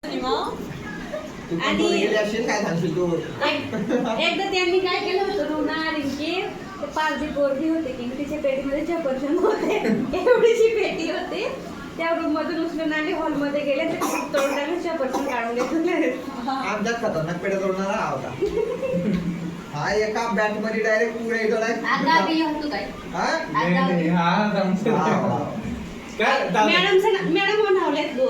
आणि काय सांगशील तू? एकदा त्यांनी काय केलं होतं रुना रिंकी ते 5 पोरगी होते की तिच्या पेटीमध्ये चपरजन होते एवढीशी पेटी होती त्या रूम मधून उचलून आणि हॉलमध्ये गेले ते तोंडाने चपरजन काढून घेतले. आमच्यात खतरनाक पेढे तोडणारा हा होता. हा एका बॅट मध्ये डायरेक्ट पुढे येतो आता बी होतो काय मॅडम म्हणावलेत गो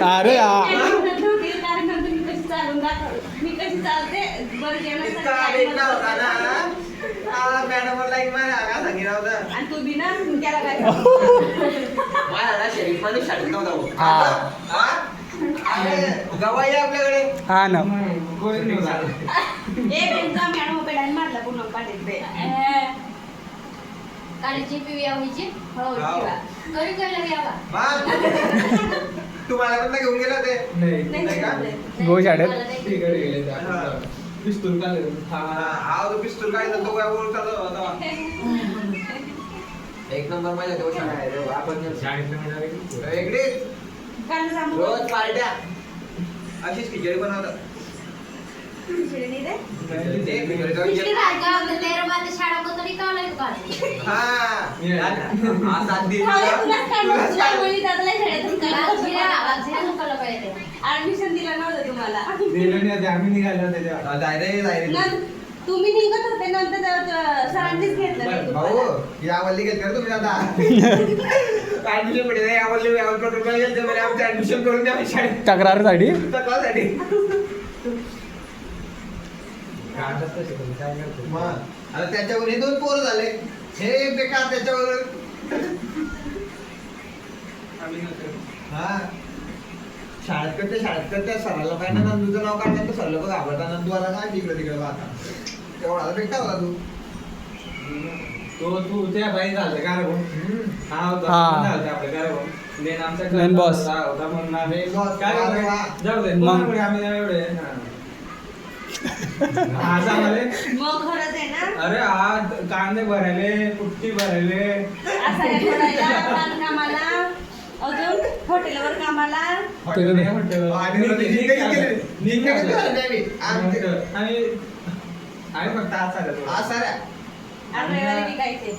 अरे मी कशी चालते मॅडम लाईक मारा सांगितलं होतं. आणि तू बी ना त्याला काय मला शरीफ मध्ये शाळेत नव्हता गवाई आपल्याकडे हा ना मॅडम पेडाने मारला पूर्ण पाठीत काळीची पिवी व्हायची हो कधी कळलं यावा तुम्हाला पण घेऊन गेला ते नाही का गो शाळेत पिस्तूल पिस्तूल काय तो काय बोलतो एक नंबर माझ्या तो शाळा आहे आपण वेगळी रोज पार्ट्या अशीच खिचडी बनवतात. ऍडमिशन दिलं नव्हतं तुम्हाला आम्ही निघालो तुम्ही निघत होते नंतर सरांनीच घेतलं भाऊ यावल्ली घेतलं तुम्ही आता ऍडमिशन भेटले यावल्ली आमचं ऍडमिशन करून द्या शाळेत तक्रारसाठी तक्रारसाठी. मग आता त्याच्यावर हे 2 पोरं झाले हे बेकार त्याच्यावर हा शाळेत करते सराला काय ना नंदूचं नाव काढलं तर सरला बघ आवडता नंदू आला का तिकडे तिकडे आता तेवढा बेकार होता तू त्या बाई झालं का रे हा होता आपल्या का मेन बॉस होता म्हणून आम्ही boss, काय जाऊ दे मग आम्ही एवढे हा सांगाले मग खरंच आहे ना अरे आज कांदे भरायले पुट्टी भरायले कामाला अजून हॉटेलवर कामाला आणि फक्त आज रविवारी विकायचे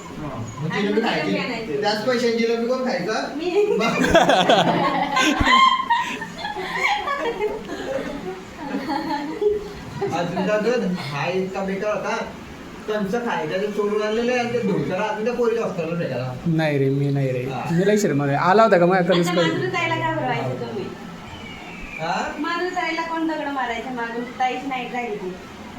त्याच पैशांची जिलेबी कोण खायचं मी अजून हा इतका बेकार होता कंच खायचा ते सोडून आणलेले आणि ते धुळकाला अजून त्या पोरीच्या हॉस्टेलला भेटायला नाही रे मी नाही रे मी लई मध्ये आला होता का मग कधीच आता कधी माधुरीताईला का भरवायचं तुम्ही हा माधुरीताईला कोण दगड मारायचं मागून ताईच नाही राहिली ती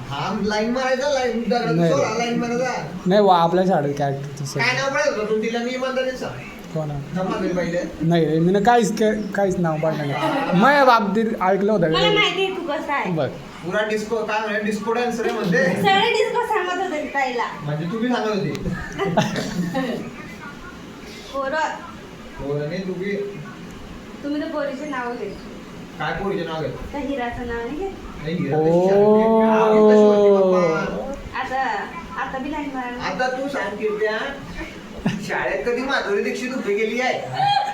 हा लाईन मारायचा लाईन नाही. लाईन मारायचा नाही वा आपल्या शाळेत काय तसं काय नाव पडायचं होतं तू तिला मी इमानदारीच सांग कोणा जमा पहिले नाही रे मी काहीच नाव पाडलं नाही मग बाबतीत ऐकलं होतं मला का माहिती आहे तू कसं आहे बघ पुरा डिस्को काय म्हणे डिस्को डान्स रे म्हणते सगळे डिस्को सांगत होते ताईला म्हणजे तुम्ही सांगत होती पोरं हो नाही तुम्ही तुम्ही तर पोरीचे नाव घेत काय पोरीचे नाव घेत तर हिराचं नाव नाही घेत नाही हिरा ओ. तशी शाळेत होती बाप्पा. आता बी लाईन मारायला आता तू सांग कीर्त्या शाळेत कधी माधुरी दीक्षित उभी गेली आहे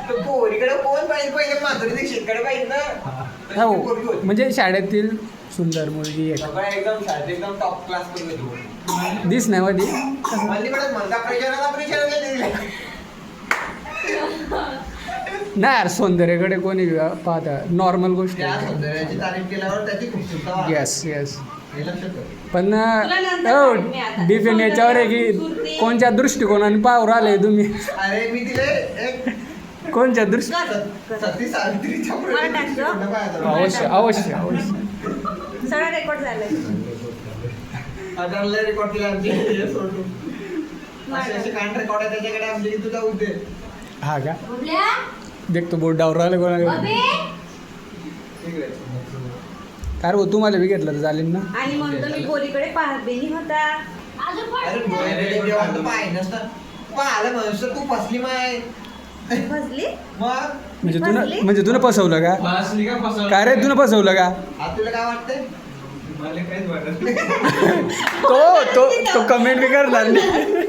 तर पोरीकडे कोण पाहिजे पहिले माधुरी दीक्षितकडे पाहिजे ना तशी हो ती पोरगी होती. म्हणजे शाळेतील सुंदर मुलगी एक सगळं एकदम शाळेत एकदम टॉप क्लास मध्ये होती दिस नाही मध्ये मल्ली मॅडम म्हणता प्रेशर नाही यार सौंदर्याकडे कोणी पाहता नॉर्मल गोष्ट त्या सौंदर्याची तारीफ केल्यावर त्याची खूपसुद्धा वाढते. येस येस हे लक्षात ठेव. पण तुला नंतर सांगते मी आता. डिपेंड याच्यावर आहे की सुरती. कोणत्या दृष्टिकोनाने पावर आले तुम्ही अरे मी तिले एक कोणत्या दृष्टी सती सावित्रीच्या मला टाकतो. पुढे पाहायचं. अवश्य अवश्य अवश्य सगळं रेकॉर्ड झालंय आता लय रेकॉर्ड केले आमचे हे सोडून असे कांड रेकॉर्ड आहे त्याच्याकडे आमचे की तुझा उद्दे हा का बुबल्या देखतो बोट डावर आले कोणाला अबे काय रे तुम्हाला बी घेतलं तर चालेल ना आणि म्हणतो मी पोरीकडे पाहत बी नाही होता अजून अरे पण डोळे जेव्हा तू पाय नसतं पाहिलं म्हणून तू फसली माय फसली मग म्हणजे तुला फसवलं का बसली का फसवलं काय रे तुला फसवलं का आता तुला काय वाटतंय मला काहीच वाटत नाही. तो कमेंट बी करणार नाही.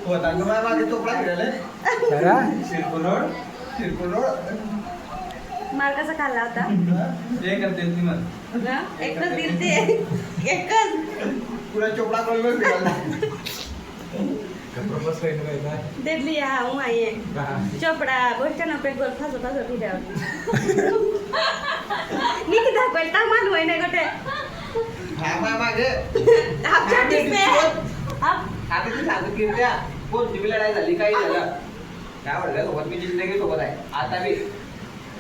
होता का माझ्या मागे चोपडा फिरायला खरा? शिरपूर रोड मार कसा खाल्ला होता हे करते ती मला. एकच दिलते एकच पुरा चोपडा करून फिरायला प्रपोज करायचा. देडली हा हूँ आई है हा. चोपडा गोष्ट ना पेट गोल फासो फासो फिराव नी की धापेल ता मान होय नाही गोटे हा माझ्या मागे आप छोटी पे आप आता ती सांगत की त्या कोणती बी लढाई झाली काही झालं काय म्हणलं सोबत मी जिंदगी सोबत आहे आता बी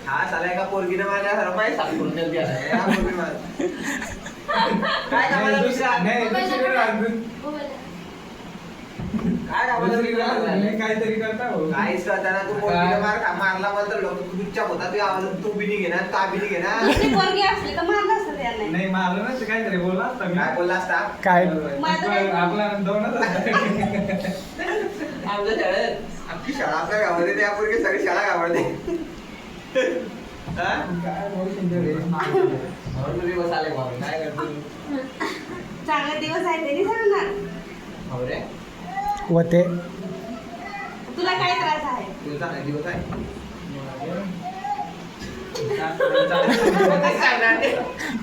हा साला एका पोरगीने माझ्या हरमाई साथ करून दिली आहे. हा पोरगी माझी. काय कामाला दुसऱ्या नाही, दुसरीकडे अजून. काय कामाला दुसरीकडे लागला? नाही, काहीतरी करता हो. काहीच करताना तू पोरगीने मारला म्हणतो लोक तू चुपचाप होता तू आवाज तू बी नाही घेणार का बी नाही घेणार दुसरी पोरगी असली तर मारलं असतं त्याने नाही मारलं ना, ते काहीतरी बोलला असता मी. काय बोलला असता काय माझं काय- आपला दोनच असता. आमच्या शाळेत आमची शाळा आपल्या गावामध्ये त्या पोरगी सगळी शाळा गावामध्ये हा? काय बोलतो ते रे? म्हणून तुम्ही बसाले बाबा काय करतो चांगले दिवस आहे तरी सांगणार हो रे होते. तुला काय त्रास आहे तुझा चांगला दिवस आहे काय सांगणार नाही.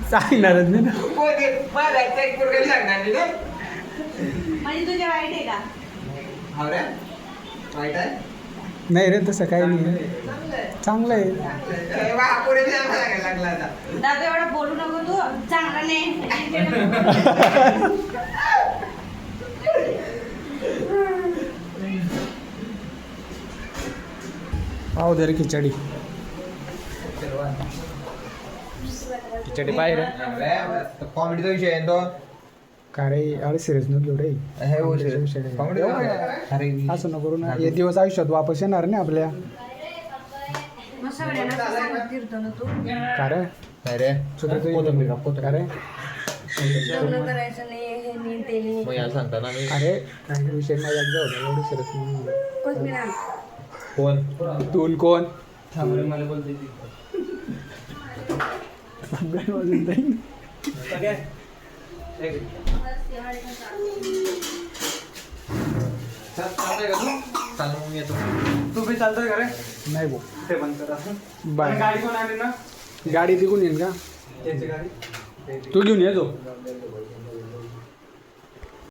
सांगणारच नाही ना. पोरगी, माझ्या घरचं एक पोरगी सांगणार नाही ना. म्हणजे तुझ्या वाईट आहे का हो रे वाईट आहे नाही रे तसं काही नाही. चांगलं आहे. अरे वा, पुढे बी आम्हाला सांगायला लागला आता. दादा एवढं बोलू नको तू चांगला नाही पाव दे रे खिचडी. खिचडी पाहिजे रे. कॉमेडीचा विषय आहे तो का रे अरे सिरियस नको घेऊ रे. हे विषय आहे. कॉमेडीचा विषय आहे. अरे असं नको करू ना. हे दिवस आयुष्यात वापस येणार नाही आपल्या. मग सगळ्यांना सांगत फिरतो ना तू का रे काय रे चुकलं का रे? लग्न करायचं नाही हे नाही ते नाही मग याला सांगता ना मी अरे काही विषय नाही जाऊ दे एवढं सिरियस नाही. कोथमीर आण. कोण दोन कोण मला बोलते ती. सगळं वाजून जाईल. चालतंय का तू चाल मग मी येतो तू बी चालतोय का रे? नाही भाऊ. ते बंद कर असं. बाय. आणि गाडी कोण आली ना? गाडी तिकून येईन का त्याची गाडी. तू घेऊन ये जो.